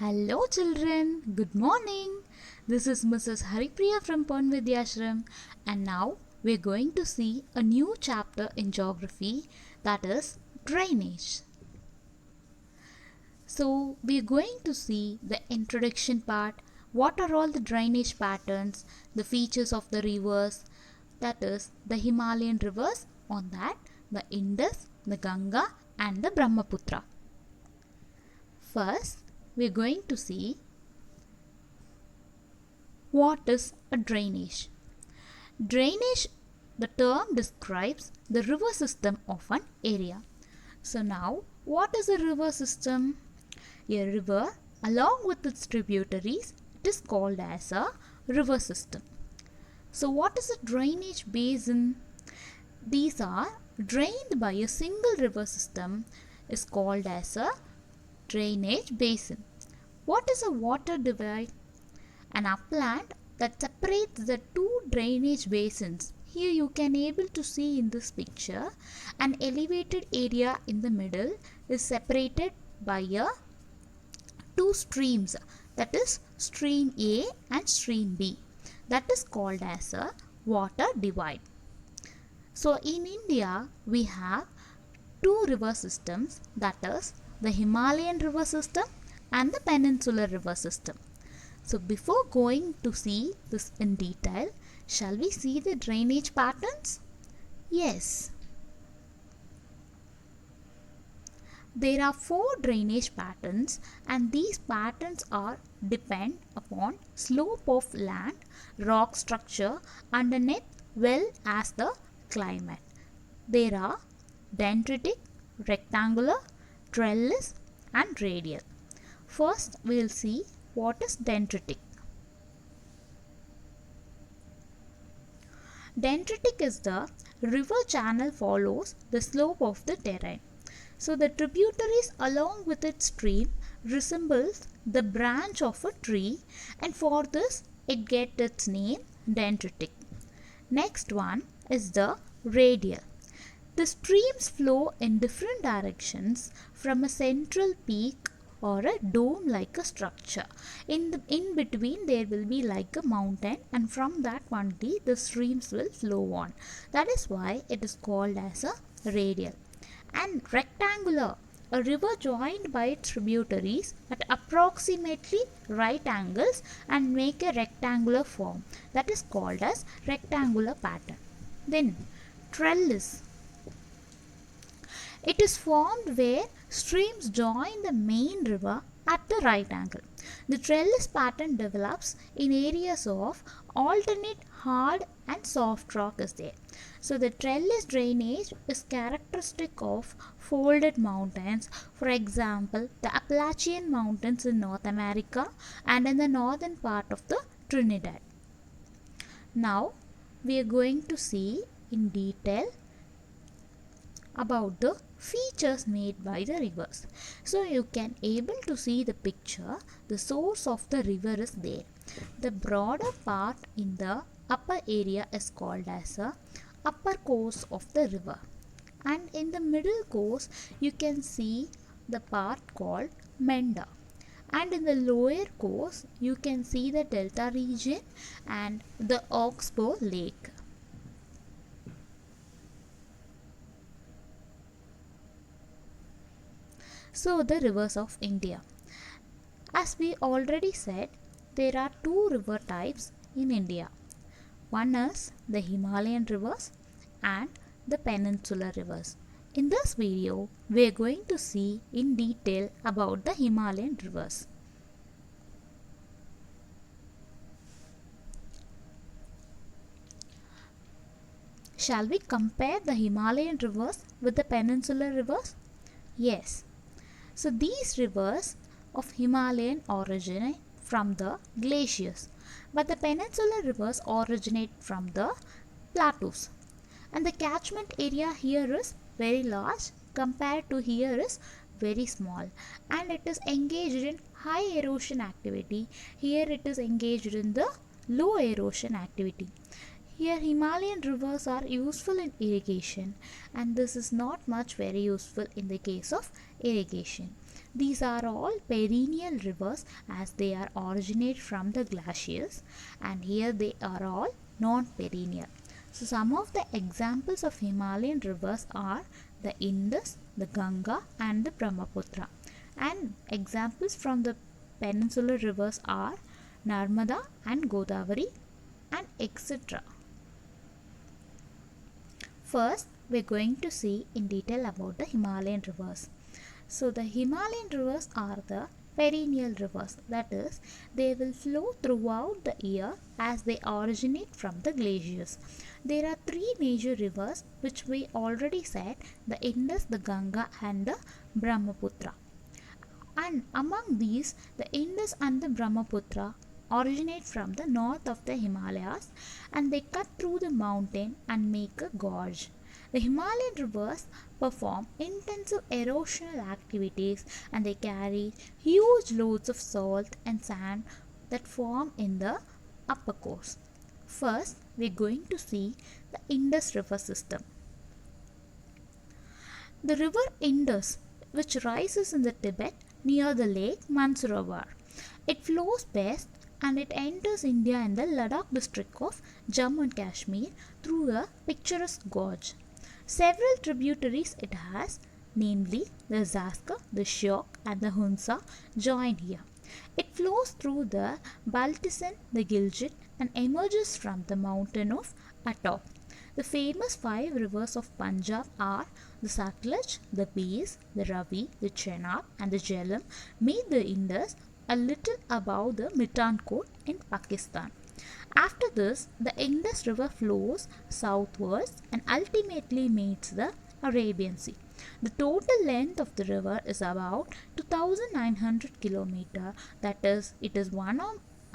Hello children, good morning. This is Mrs. Haripriya from Pon Vidyashram, and now we're going to see a new chapter in geography, that is drainage. So we're going to see the introduction part, what are all the drainage patterns, the features of the rivers, that is the Himalayan rivers, on that the Indus, the Ganga and the Brahmaputra. First, we're going to see what is a drainage. Drainage, the term describes the river system of an area. So now, what is a river system? A river, along with its tributaries, it is called as a river system. So what is a drainage basin? These are drained by a single river system is called as a drainage basin. What is a water divide? An upland that separates the two drainage basins. Here you can able to see in this picture an elevated area in the middle is separated by two streams, that is stream A and stream B. That is called as a water divide. So in India we have two river systems, that is the Himalayan river system and the Peninsular river system. So before going to see this in detail, shall we see the drainage patterns? Yes. There are four drainage patterns, and these patterns are depend upon slope of land, rock structure underneath, well as the climate. There are dendritic, rectangular, trellis and radial. First we will see what is dendritic. Dendritic is the river channel follows the slope of the terrain. So the tributaries along with its stream resembles the branch of a tree, and for this it gets its name dendritic. Next one is the radial. The streams flow in different directions from a central peak or a dome like a structure. In between there will be like a mountain, and from that only the streams will flow on. That is why it is called as a radial. And rectangular, a river joined by its tributaries at approximately right angles and make a rectangular form. That is called as rectangular pattern. Then trellis. It is formed where streams join the main river at the right angle. The trellis pattern develops in areas of alternate hard and soft rock is there. So the trellis drainage is characteristic of folded mountains. For example, the Appalachian Mountains in North America and in the northern part of the Trinidad. Now we are going to see in detail about the features made by the rivers. So you can able to see the picture. The source of the river is there. The broader part in the upper area is called as a upper course of the river, and in the middle course you can see the part called Menda, and in the lower course you can see the delta region and the Oxbow Lake. So the rivers of India. As we already said, there are two river types in India. One is the Himalayan rivers and the peninsular rivers. In this video, we are going to see in detail about the Himalayan rivers. Shall we compare the Himalayan rivers with the peninsular rivers? Yes. So these rivers of Himalayan originate from the glaciers, but the peninsular rivers originate from the plateaus. And the catchment area here is very large compared to here is very small, and it is engaged in high erosion activity. Here it is engaged in the low erosion activity. Here Himalayan rivers are useful in irrigation, and this is not much very useful in the case of irrigation. These are all perennial rivers as they are originate from the glaciers, and here they are all non-perennial. So some of the examples of Himalayan rivers are the Indus, the Ganga and the Brahmaputra. And examples from the peninsular rivers are Narmada and Godavari and etc. First, we are going to see in detail about the Himalayan rivers. So the Himalayan rivers are the perennial rivers, that is, they will flow throughout the year as they originate from the glaciers. There are three major rivers which we already said, the Indus, the Ganga and the Brahmaputra. And among these, the Indus and the Brahmaputra originate from the north of the Himalayas and they cut through the mountain and make a gorge. The Himalayan rivers perform intensive erosional activities and they carry huge loads of salt and sand that form in the upper course. First, we are going to see the Indus river system. The river Indus, which rises in the Tibet near the lake Mansarovar. It flows west and it enters India in the Ladakh district of Jammu and Kashmir through a picturesque gorge. Several tributaries it has, namely the Zaska, the Shyok and the Hunsa join here. It flows through the Baltistan, the Gilgit and emerges from the mountain of Atop. The famous five rivers of Punjab are the Satluj, the Beas, the Ravi, the Chenab and the Jhelum meet the Indus a little above the Mithankot in Pakistan. After this, the Indus river flows southwards and ultimately meets the Arabian Sea. The total length of the river is about 2,900 km. That is, it is one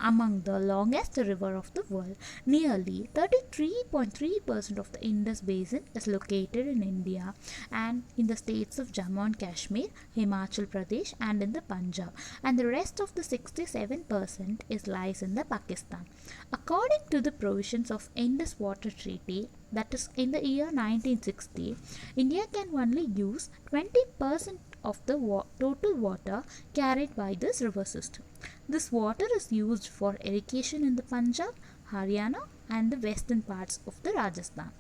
among the longest river of the world. Nearly 33.3% of the Indus basin is located in India and in the states of Jammu and Kashmir, Himachal Pradesh and in the Punjab, and the rest of the 67% lies in the Pakistan. According to the provisions of Indus Water Treaty, that is in the year 1960, India can only use 20% of the total water carried by this river system. This water is used for irrigation in the Punjab, Haryana and the western parts of the Rajasthan.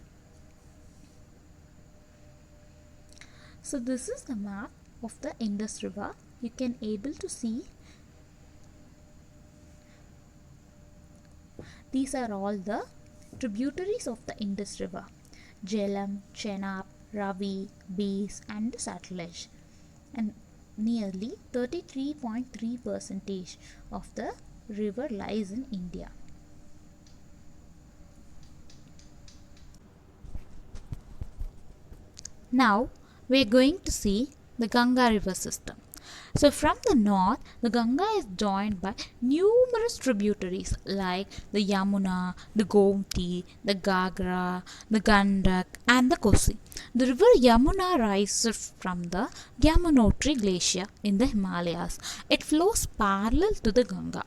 So this is the map of the Indus river. You can able to see these are all the tributaries of the Indus river: Jhelum, Chenab, Ravi, Beas and Satluj. And nearly 33.3% of the river lies in India. Now we are going to see the Ganga river system. So from the north, the Ganga is joined by numerous tributaries like the Yamuna, the Gomti, the Gagra, the Gandak and the Kosi. The river Yamuna rises from the Yamunotri glacier in the Himalayas. It flows parallel to the Ganga.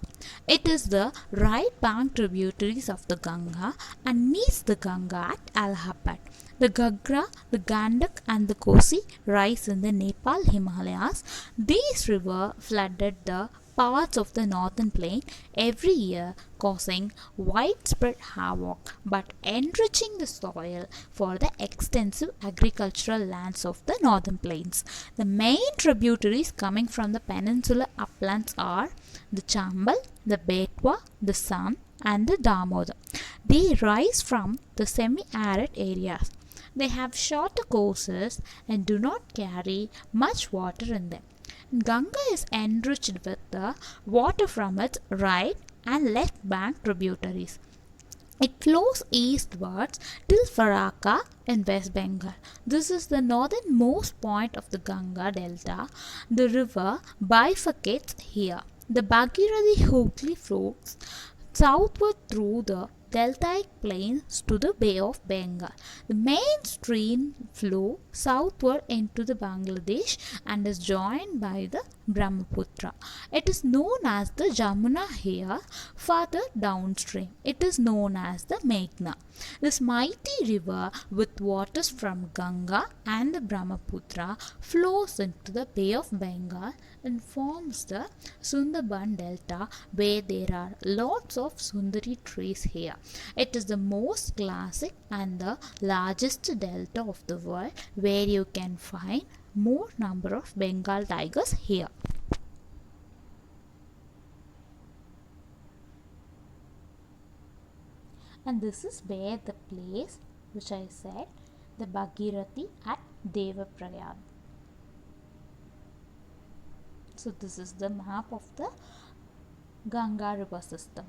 It is the right bank tributaries of the Ganga and meets the Ganga at Allahabad. The Gagra, the Gandak and the Kosi rise in the Nepal Himalayas. These rivers flooded the parts of the northern plain every year, causing widespread havoc but enriching the soil for the extensive agricultural lands of the northern plains. The main tributaries coming from the peninsular uplands are the Chambal, the Betwa, the San and the Damodar. They rise from the semi-arid areas. They have shorter courses and do not carry much water in them. Ganga is enriched with the water from its right and left bank tributaries. It flows eastwards till Farakka in West Bengal. This is the northernmost point of the Ganga delta. The river bifurcates here. The Bhagirathi Hooghly flows southward through the deltaic plains to the Bay of Bengal. The main stream flows southward into the Bangladesh and is joined by the Brahmaputra. It is known as the Jamuna here. Further downstream, it is known as the Meghna. This mighty river with waters from Ganga and the Brahmaputra flows into the Bay of Bengal and forms the Sundarban Delta, where there are lots of Sundari trees here. It is the most classic and the largest delta of the world, where you can find more number of Bengal tigers here. And this is where the place which I said, the Bhagirathi at Devaprayag. So this is the map of the Ganga river system.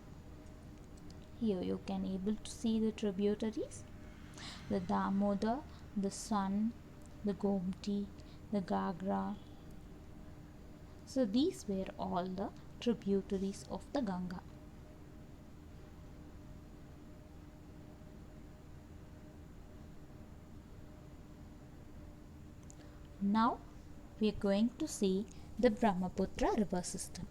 Here you can able to see the tributaries, the Damodar, the Son, the Gomti, the Gagra. So these were all the tributaries of the Ganga. Now we are going to see the Brahmaputra river system.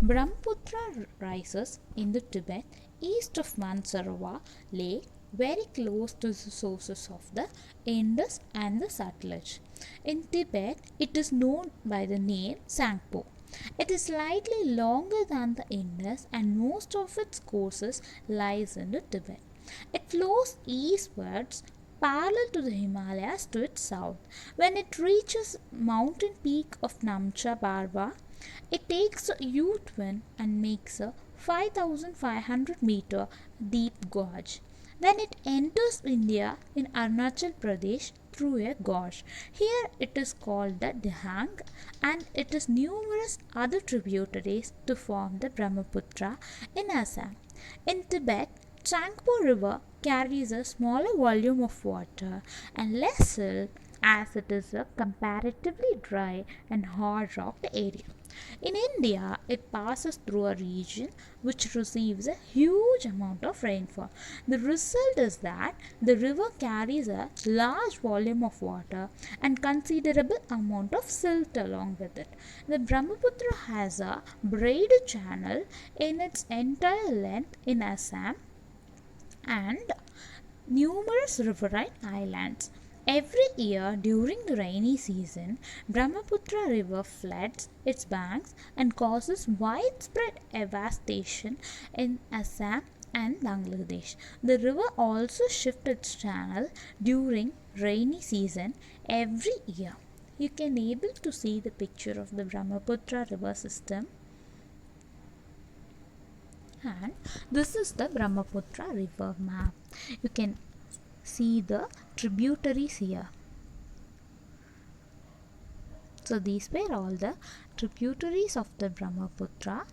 Brahmaputra rises in the Tibet east of Mansarovar Lake, very close to the sources of the Indus and the Satluj. In Tibet, it is known by the name Tsangpo. It is slightly longer than the Indus and most of its courses lies in the Tibet. It flows eastwards parallel to the Himalayas to its south. When it reaches mountain peak of Namcha Barwa, it takes a U-turn and makes a 5,500 meter deep gorge. Then it enters India in Arunachal Pradesh through a gorge. Here it is called the Dihang, and it has numerous other tributaries to form the Brahmaputra in Assam. In Tibet, Tsangpo river carries a smaller volume of water and less silt, as it is a comparatively dry and hard rocked area. In India, it passes through a region which receives a huge amount of rainfall. The result is that the river carries a large volume of water and considerable amount of silt along with it. The Brahmaputra has a braided channel in its entire length in Assam and numerous riverine islands. Every year during the rainy season, Brahmaputra river floods its banks and causes widespread devastation in Assam and Bangladesh. The river also shifts its channel during rainy season every year. You can able to see the picture of the Brahmaputra river system. And this is the Brahmaputra river map. You can see the tributaries here. So these were all the tributaries of the Brahmaputra,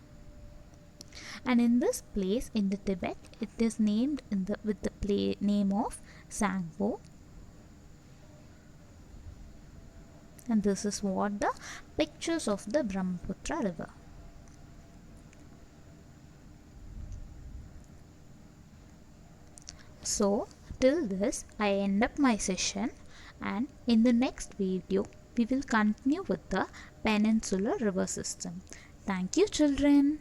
and in this place in the Tibet it is named with the name of Tsangpo. And this is what the pictures of the Brahmaputra river. So till this I end up my session, and in the next video we will continue with the peninsular river system. Thank you, children.